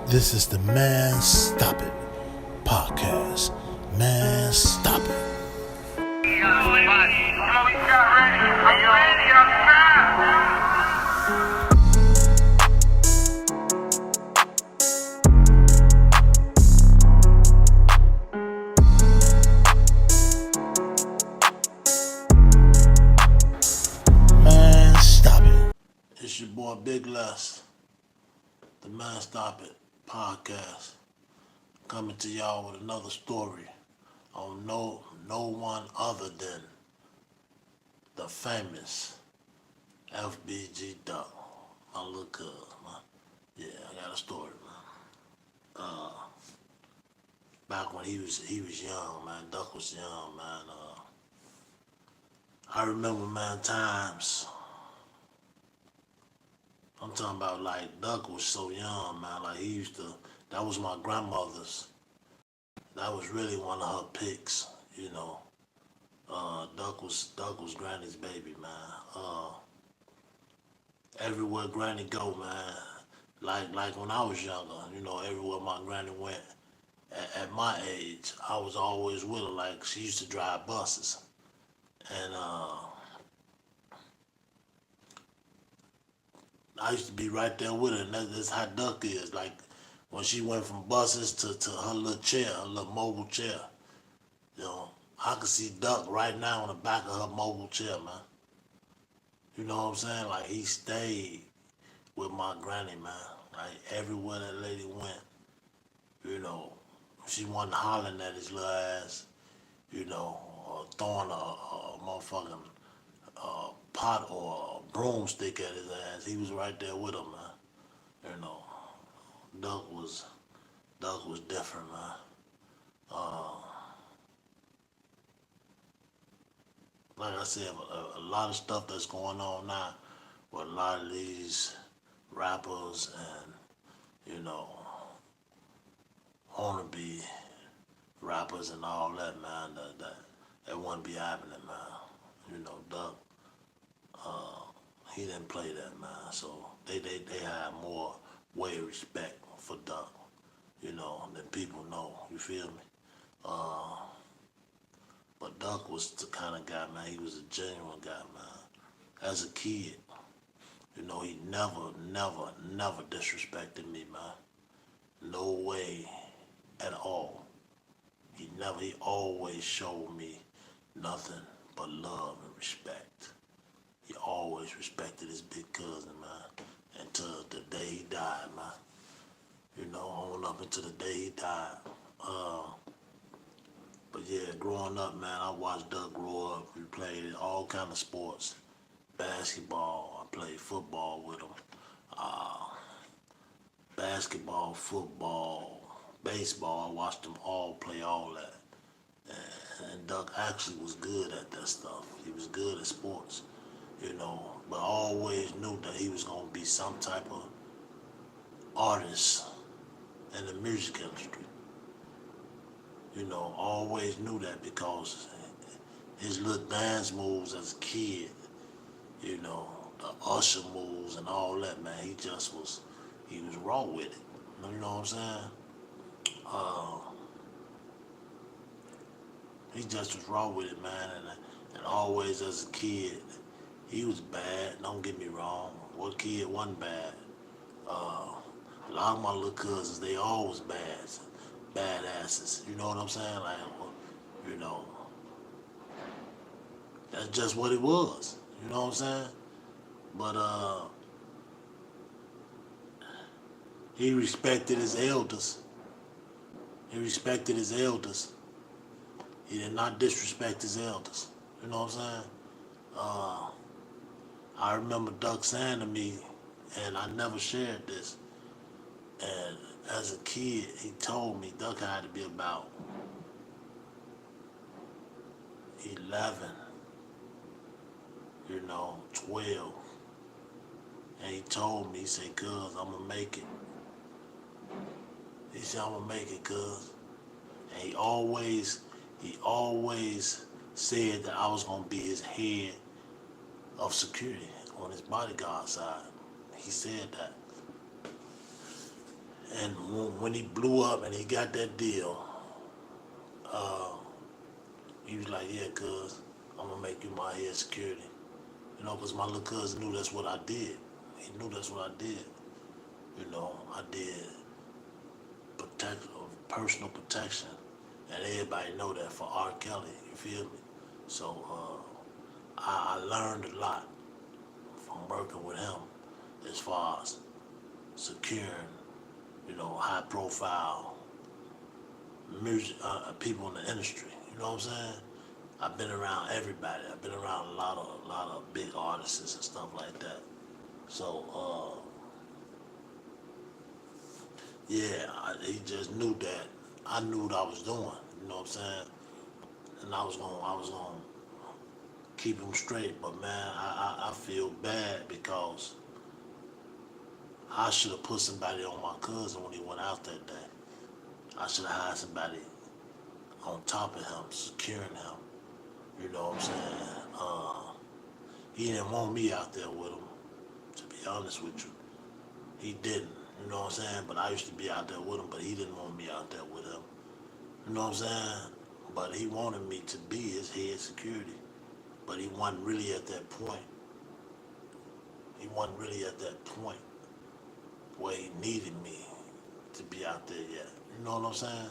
This is the Man Stop It podcast. Man Stop It. Man Stop It. It's your boy Big Les, the Man Stop It podcast, coming to y'all with another story on no one other than the famous FBG Duck. My little cuz, man. Yeah, I got a story, man. Back when he was young, man. Duck was young, man. I remember, man, times. I'm talking about like Duck was so young, man. Like he used to. That was my grandmother's. That was really one of her picks, you know. Duck was Granny's baby, man. Everywhere Granny go, man. Like when I was younger, you know, everywhere my granny went. At my age, I was always with her. Like she used to drive buses, and I used to be right there with her. And that's how Duck is. Like when she went from buses to her little chair, her little mobile chair. You know, I could see Duck right now on the back of her mobile chair, man. You know what I'm saying? Like he stayed with my granny, man. Like everywhere that lady went, you know, she wasn't hollering at his little ass, you know, or throwing a motherfucking pot or a broomstick at his ass. He was right there with her, man. You know, Duck was different, man. Like I said, a lot of stuff that's going on now with a lot of these rappers and, you know, wannabe rappers and all that, man, that wouldn't be happening, man. You know, Duck, he didn't play that, man. So they had more way of respect for Duck, you know, than people know. You feel me? But Duck was the kind of guy, man. He was a genuine guy, man. As a kid, you know, he never disrespected me, man. No way at all. He always showed me nothing but love and respect. He always respected his big cousin, man. Until the day he died, man. You know, on up until the day he died. But yeah, growing up, man, I watched Duck grow up. We played all kind of sports. Basketball, I played football with him. Basketball, football, baseball, I watched them all play all that. And Duck actually was good at that stuff. He was good at sports, you know, but I always knew that he was going to be some type of artist in the music industry. You know, always knew that because his little dance moves as a kid, you know, the usher moves and all that, man, he was raw with it. You know what I'm saying? He just was raw with it, man, and always as a kid, he was bad, don't get me wrong. What kid wasn't bad? A lot of my little cousins, they always badasses. You know what I'm saying? Like, you know, that's just what it was. You know what I'm saying? But he respected his elders. He respected his elders. He did not disrespect his elders. You know what I'm saying? I remember Duck saying to me, and I never shared this, and as a kid, he told me Duck had to be about 11, you know, 12. And he told me, he said, cuz, I'm going to make it. He said, I'm going to make it, cuz. And he always said that I was going to be his head of security on his bodyguard side. He said that. And when he blew up and he got that deal, he was like, yeah, cuz, I'm gonna make you my head security. You know, because my little cousin knew that's what I did. He knew that's what I did. You know, I did personal protection. And everybody know that for R. Kelly, you feel me? So I learned a lot from working with him as far as securing, you know, high profile music people in the industry. You know what I'm saying? I've been around everybody. I've been around a lot of big artists and stuff like that. So yeah, he just knew that I knew what I was doing. You know what I'm saying? And I was gonna keep him straight. But man, I feel bad because I should have put somebody on my cousin when he went out that day. I should have had somebody on top of him, securing him. You know what I'm saying? He didn't want me out there with him, to be honest with you. He didn't. You know what I'm saying? But I used to be out there with him, but he didn't want me out there with him. You know what I'm saying? But he wanted me to be his head security. But he wasn't really at that point. He wasn't really at that point where he needed me to be out there yet. You know what I'm saying?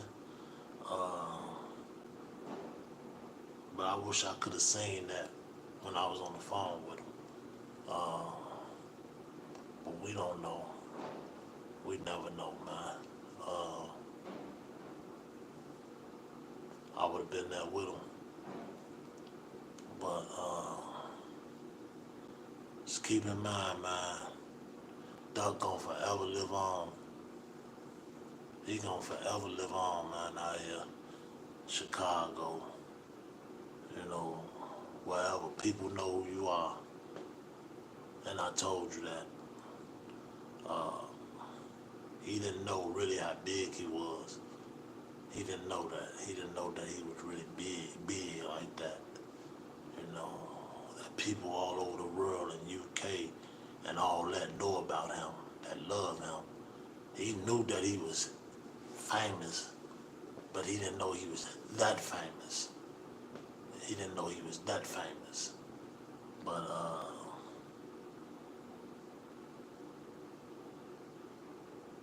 But I wish I could have seen that when I was on the phone with him. But we don't know. We never know, man. I would have been there with him. But just keep in mind, man, Duck gonna forever live on. He gonna forever live on, man, out here. Chicago, you know, wherever people know who you are. And I told you that. He didn't know really how big he was. He didn't know that. He didn't know that he was really big like that. You know, that people all over the world in UK and all that know about him, that love him. He knew that he was famous, but he didn't know he was that famous. He didn't know he was that famous. But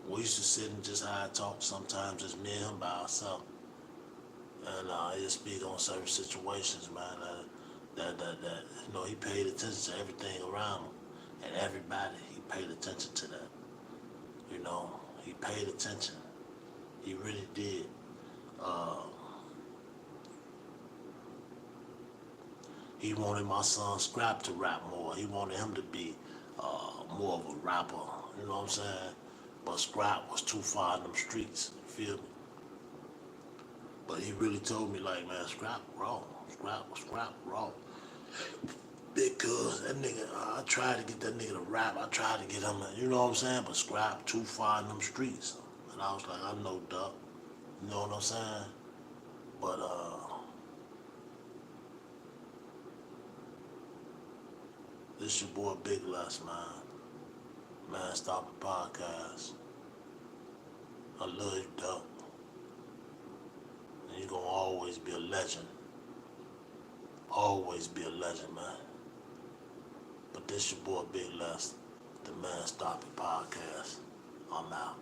we used to sit and just high talk sometimes, just me and him by ourselves. And he'd speak on certain situations, man, that you know, he paid attention to everything around him and everybody. He paid attention to that. You know, he paid attention. He really did. He wanted my son Scrap to rap more. He wanted him to be more of a rapper. You know what I'm saying? But Scrap was too far in them streets. You feel me? But he really told me, like, man, Scrap raw. Scrap raw. Because that nigga, I tried to get that nigga to rap. I tried to get him, you know what I'm saying? But Scrap too far in them streets. And I was like, I know, Duck. You know what I'm saying? But this your boy Big Les, man. Man, stop the podcast. I love you, Duck. And you're gonna always be a legend. Always be a legend, man. But this your boy Big Les, the Man Stop It podcast. I'm out.